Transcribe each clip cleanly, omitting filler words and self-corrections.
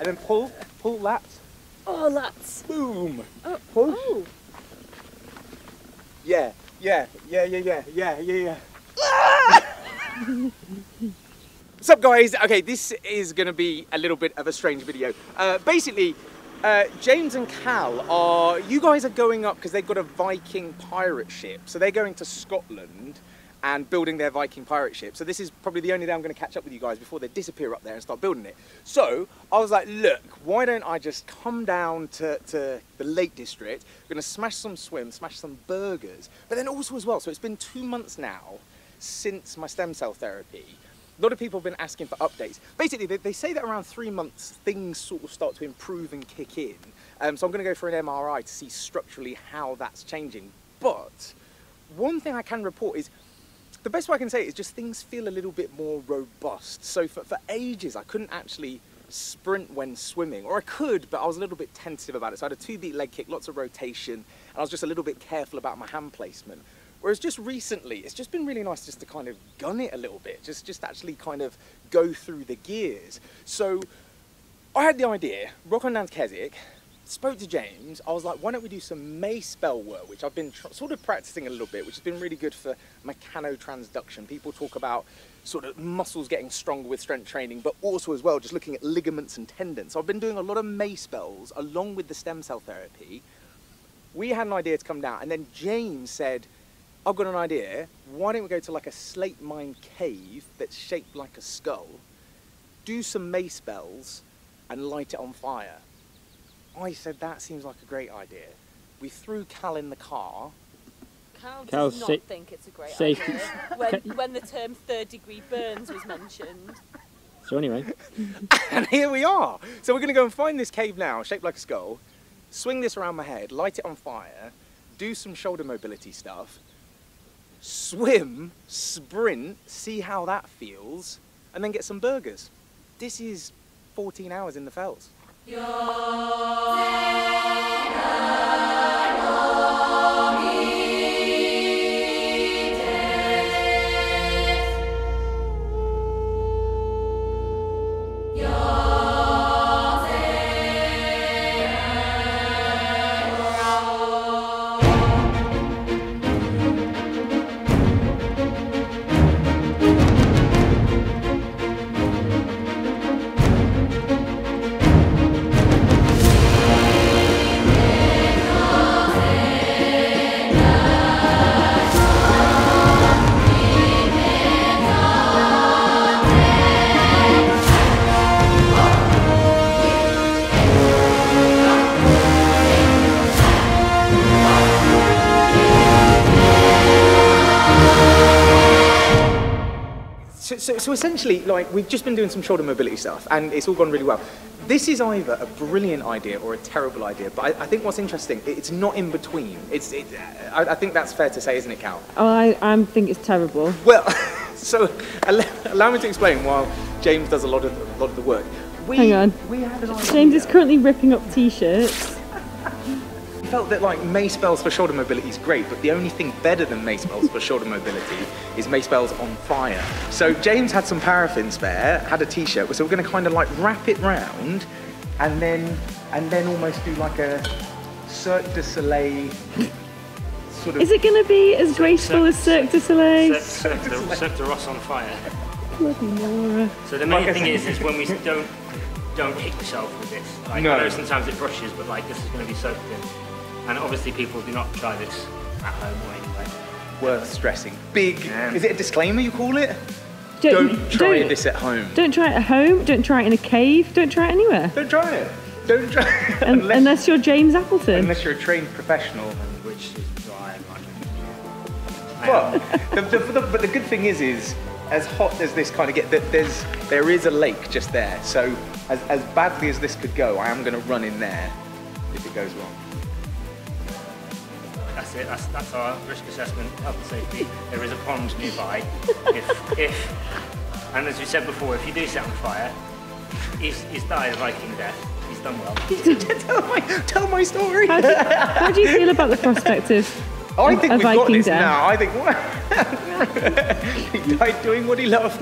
and then pull lats. Oh, lats. Boom. Oh. Push. Oh. Yeah. What's up, guys? Okay, this is going to be a little bit of a strange video. Basically, James and Cal you guys are going up because they've got a Viking pirate ship. So they're going to Scotland and building their Viking pirate ship. So this is probably the only day I'm going to catch up with you guys before they disappear up there and start building it. So I was like, look, why don't I just come down to the Lake District? We're going to smash some swim, smash some burgers. But then also as well, so it's been 2 months now since my stem cell therapy. A lot of people have been asking for updates. Basically, they say that around 3 months, things sort of start to improve and kick in. So I'm going to go for an MRI to see structurally how that's changing. But one thing I can report is, the best way I can say it is just things feel a little bit more robust. So for ages, I couldn't actually sprint when swimming, or I could, but I was a little bit tentative about it. So I had a 2-beat leg kick, lots of rotation, and I was just a little bit careful about my hand placement. Whereas just recently, it's just been really nice just to kind of gun it a little bit, just actually kind of go through the gears. So I had the idea, rock on down to Keswick, spoke to James. I was like, why don't we do some macebell work, which I've been sort of practicing a little bit, which has been really good for mechanotransduction. People talk about sort of muscles getting stronger with strength training, but also as well, just looking at ligaments and tendons. So I've been doing a lot of macebells along with the stem cell therapy. We had an idea to come down, and then James said, I've got an idea. Why don't we go to like a slate mine cave that's shaped like a skull, do some macebells and light it on fire? I said, that seems like a great idea. We threw Cal in the car. Cal does not think it's a great idea when the term 3rd-degree burns was mentioned. So anyway. And here we are. So we're going to go and find this cave now, shaped like a skull, swing this around my head, light it on fire, do some shoulder mobility stuff, swim, sprint, see how that feels, and then get some burgers. This is 14 hours in the fells. So essentially, like, we've just been doing some shoulder mobility stuff, and it's all gone really well. This is either a brilliant idea or a terrible idea, but I think what's interesting, it's not in between. I think that's fair to say, isn't it, Cal? Oh, I think it's terrible. Well, so allow me to explain while James does a lot of the work. Hang on. We had an idea. James is currently ripping up t-shirts. I felt that like macebells for shoulder mobility is great, but the only thing better than macebells for shoulder mobility is macebells on fire. So James had some paraffin spare, had a t-shirt, so we're going to kind of like wrap it round, and then almost do like a Cirque du Soleil sort of. Is it going to be as graceful as Cirque du Soleil? Cirque du Ross on fire. Bloody Laura. So the main thing is when we don't hit yourself with this. Like, no. I know sometimes it brushes, but like this is going to be soaked in. And obviously people do not try this at home or anywhere. Worth stressing. Big, is it a disclaimer you call it? Don't try this at home. Don't try it at home, don't try it in a cave, don't try it anywhere. Don't try it. Don't try it. Unless you're James Appleton. Unless you're a trained professional. Which is dry, But the good thing is as hot as this kind of gets, there is a lake just there. So as badly as this could go, I am going to run in there if it goes wrong. That's it. That's our risk assessment, health and safety. There is a pond nearby. And as we said before, if you do set on fire, he's died a Viking death. He's done well. tell my story. How do you feel about the prospect of I think a we've got Viking this death? now. I think. He died doing what he loved.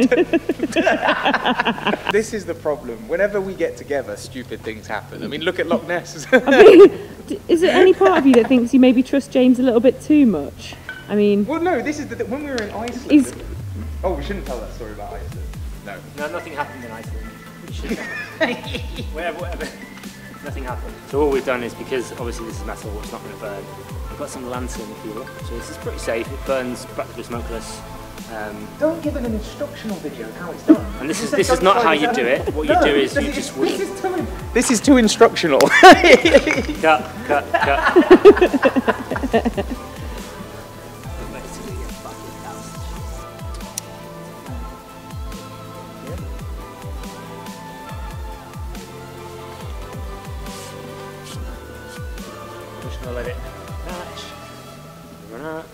This is the problem. Whenever we get together, stupid things happen. I mean, look at Loch Ness. I mean, is there any part of you that thinks you maybe trust James a little bit too much? I mean... Well, no, this is when we were in Iceland. Oh, we shouldn't tell that story about Iceland. No. No, nothing happened in Iceland. We should whatever. Nothing happened. So all we've done is, because obviously this is metal, it's not going to burn, we've got some lantern fuel, so this is pretty safe. It burns practically smokeless. Don't give it an instructional video of how it's done. And this is not how you do it. What you do is you just wait. This is too instructional. Cut. Just gonna let it catch. Run out.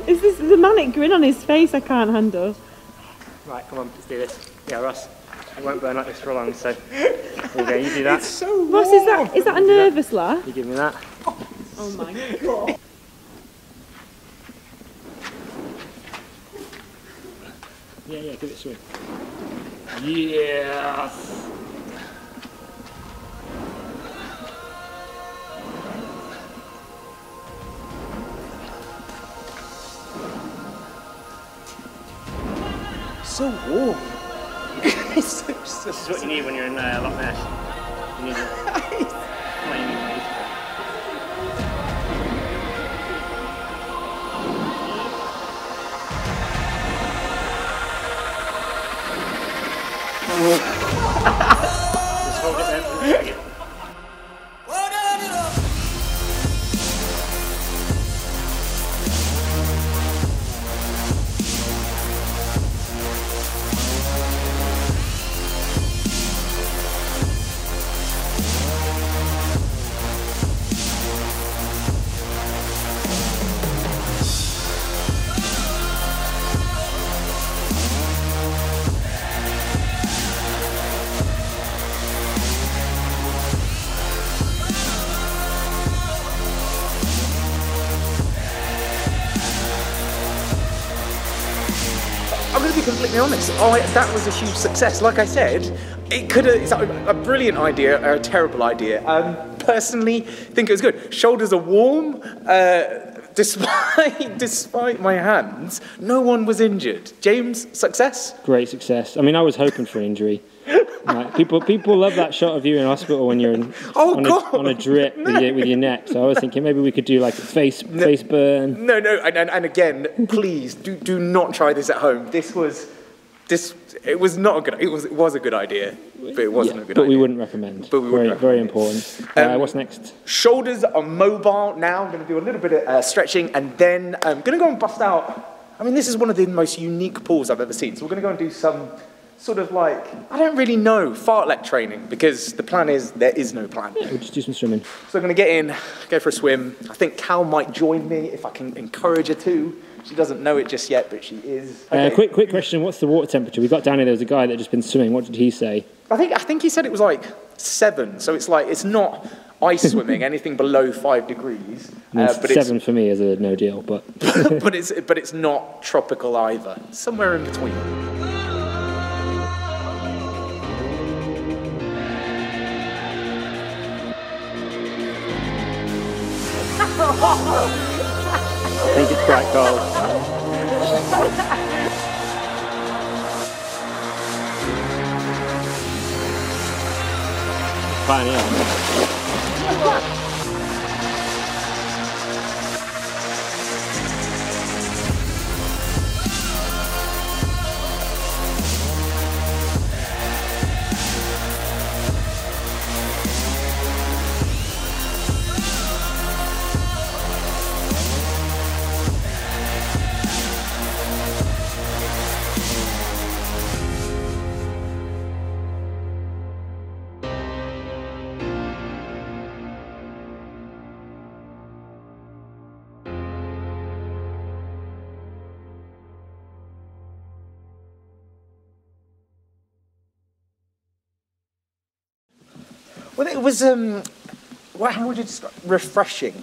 Is this the manic grin on his face I can't handle? Right, come on, let's do this. Yeah, Ross. It won't burn like this for long, so there you go, you do that. It's so warm. Ross, is that a nervous laugh? You give me that. Oh my god. Yeah, give it a swing. Yes! So warm. This is what you need when you're in Loch Ness. You need it. Just hold it there for a second. I'm going to be completely honest. That was a huge success. Like I said, it's a brilliant idea or a terrible idea. Personally, think it was good. Shoulders are warm. Despite my hands, no one was injured. James, success? Great success. I mean, I was hoping for an injury. Like, people love that shot of you in hospital when you're on a drip with your neck. So I was thinking maybe we could do like a face burn. No, and again, please do not try this at home. It was not a good. It was a good idea, but it wasn't a good idea. But we wouldn't recommend. Very important. What's next? Shoulders are mobile now. I'm going to do a little bit of stretching, and then I'm going to go and bust out. I mean, this is one of the most unique pulls I've ever seen. So we're going to go and do some sort of like, I don't really know, fartlek training, because the plan is there is no plan. We'll just do some swimming. So I'm going to get in, go for a swim. I think Cal might join me if I can encourage her to. She doesn't know it just yet, but she is. Okay. Quick question, what's the water temperature? We got down here, there was a guy that had just been swimming. What did he say? I think he said it was like 7, so it's like, it's not ice swimming, anything below 5 degrees. But 7 for me is a no deal, but... but it's not tropical either. Somewhere in between. I think it's quite cold. Pioneer. Well, it was, how would you describe? Refreshing.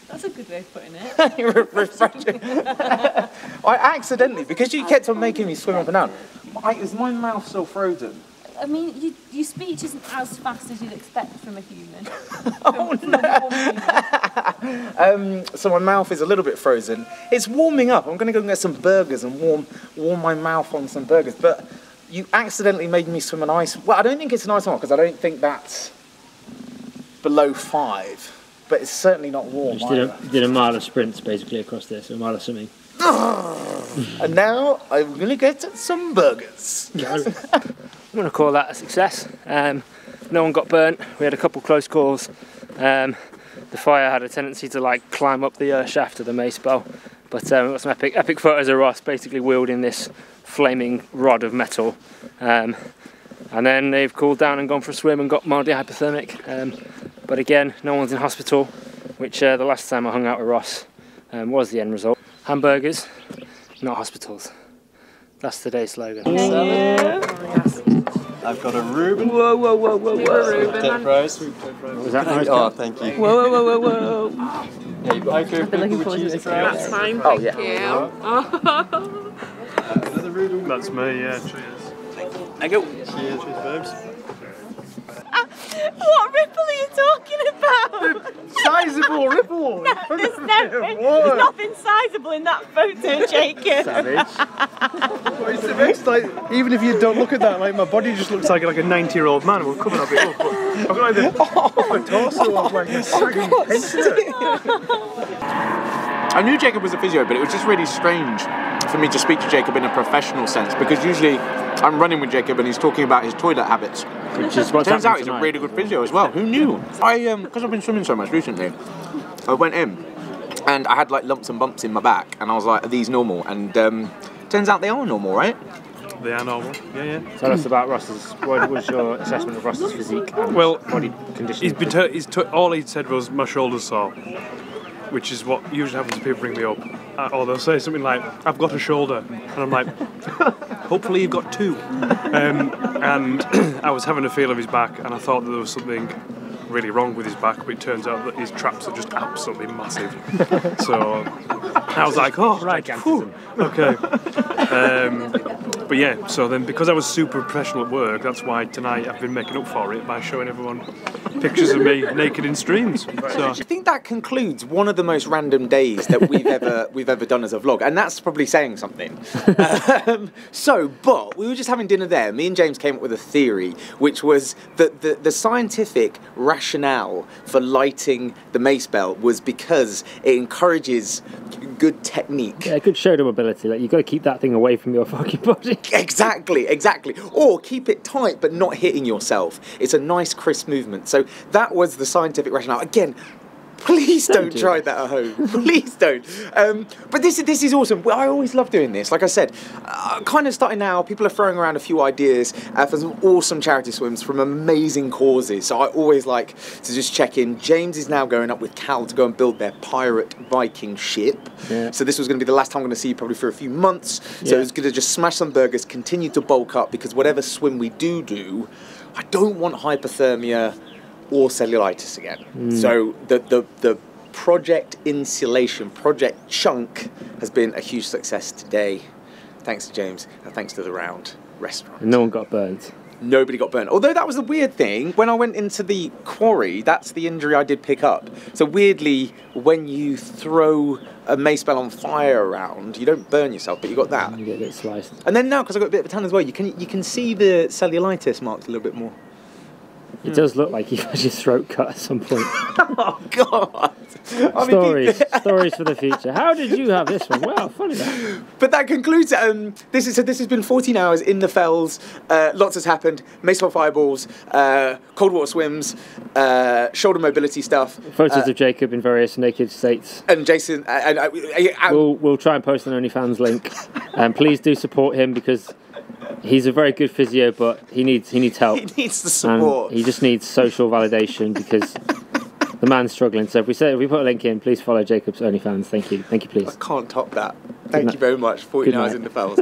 That's a good way of putting it. Refreshing. I accidentally, because you kept on making me swim up and down, is my mouth still frozen? I mean, your speech isn't as fast as you'd expect from a human. So my mouth is a little bit frozen. It's warming up. I'm going to go and get some burgers and warm my mouth on some burgers. But you accidentally made me swim an ice. Well, I don't think it's an ice one because I don't think that's below 5. But it's certainly not warm. You did a mile of sprints basically across this, a mile of swimming. And now I'm going to get some burgers. I'm going to call that a success. No one got burnt. We had a couple close calls. The fire had a tendency to like climb up the shaft of the mace bow. But we've got some epic photos of Ross basically wielding this flaming rod of metal. And then they've cooled down and gone for a swim and got mildly hypothermic. But again, no one's in hospital, which the last time I hung out with Ross was the end result. Hamburgers, not hospitals. That's today's slogan. I've got a Reuben. Whoa, whoa, whoa, whoa, whoa. Reuben. Dead fries. Was that nice? Oh, thank you. Whoa, whoa, whoa, whoa, whoa. Yeah, you've got I've been looking forward to this. That's fine, Oh, thank you. another Reuben. That's me, yeah, cheers. Thank you. Cheers, babes. What ripple are you talking about? Sizable ripple. There's nothing sizable in that photo, Jacob. It's the best, like, even if you don't look at that, like, my body just looks like a 90-year-old man. We'll cover that bit up, but I've got like the torso of like a sagging pencil. I knew Jacob was a physio, but it was just really strange for me to speak to Jacob in a professional sense, because usually I'm running with Jacob and he's talking about his toilet habits. Which is what's Turns out happening he's a tonight. really good physio as well. Who knew? Because I've been swimming so much recently, I went in and I had like lumps and bumps in my back, and I was like, are these normal? And turns out they are normal, right? They are normal, yeah. Tell us about Ross's. What was your assessment of Ross's physique and body condition? All he said was my shoulder's sore, which is what usually happens when people bring me up. Or they'll say something like, I've got a shoulder. And I'm like, hopefully you've got 2. And I was having a feel of his back, and I thought that there was something really wrong with his back, but it turns out that his traps are just absolutely massive. So I was like, oh, right, whew, okay. But yeah, so then because I was super professional at work, that's why tonight I've been making up for it by showing everyone pictures of me naked in streams. So I think that concludes one of the most random days that we've ever done as a vlog, and that's probably saying something. But we were just having dinner there. Me and James came up with a theory, which was that the scientific rationale for lighting the mace bell was because it encourages good technique. Yeah, good shoulder mobility. Like, you've got to keep that thing away from your fucking body. Exactly. Or keep it tight but not hitting yourself. It's a nice crisp movement. So that was the scientific rationale. Again, please don't try that at home. Please don't. But this is awesome. Well, I always love doing this. Like I said, kind of starting now, people are throwing around a few ideas for some awesome charity swims from amazing causes. So I always like to just check in. James is now going up with Cal to go and build their pirate Viking ship. Yeah. So this was going to be the last time I'm going to see you probably for a few months. So it's going to just smash some burgers, continue to bulk up, because whatever swim we do, I don't want hypothermia or cellulitis again. So the project insulation, project chunk, has been a huge success today. Thanks to James, and thanks to the Round restaurant. No one got burnt. Nobody got burnt. Although that was the weird thing, when I went into the quarry, that's the injury I did pick up. So weirdly, when you throw a mace bell on fire around, you don't burn yourself, but you got that. You get a bit sliced. And then now, because I got a bit of a tan as well, you can see the cellulitis marks a little bit more. It does look like you've had your throat cut at some point. Oh, God. Stories for the future. How did you have this one? Well, funny that. But that concludes this has been 14 hours in the fells. Lots has happened. Mace bell fireballs, cold water swims, shoulder mobility stuff. Photos of Jacob in various naked states. And Jason. We'll try and post an OnlyFans link. And please do support him, because he's a very good physio, but he needs help. He needs the support. And he just needs social validation, because the man's struggling. So if we put a link in, please follow Jacob's OnlyFans. Thank you, please. I can't top that. Thank you very much. 14 hours in the fells.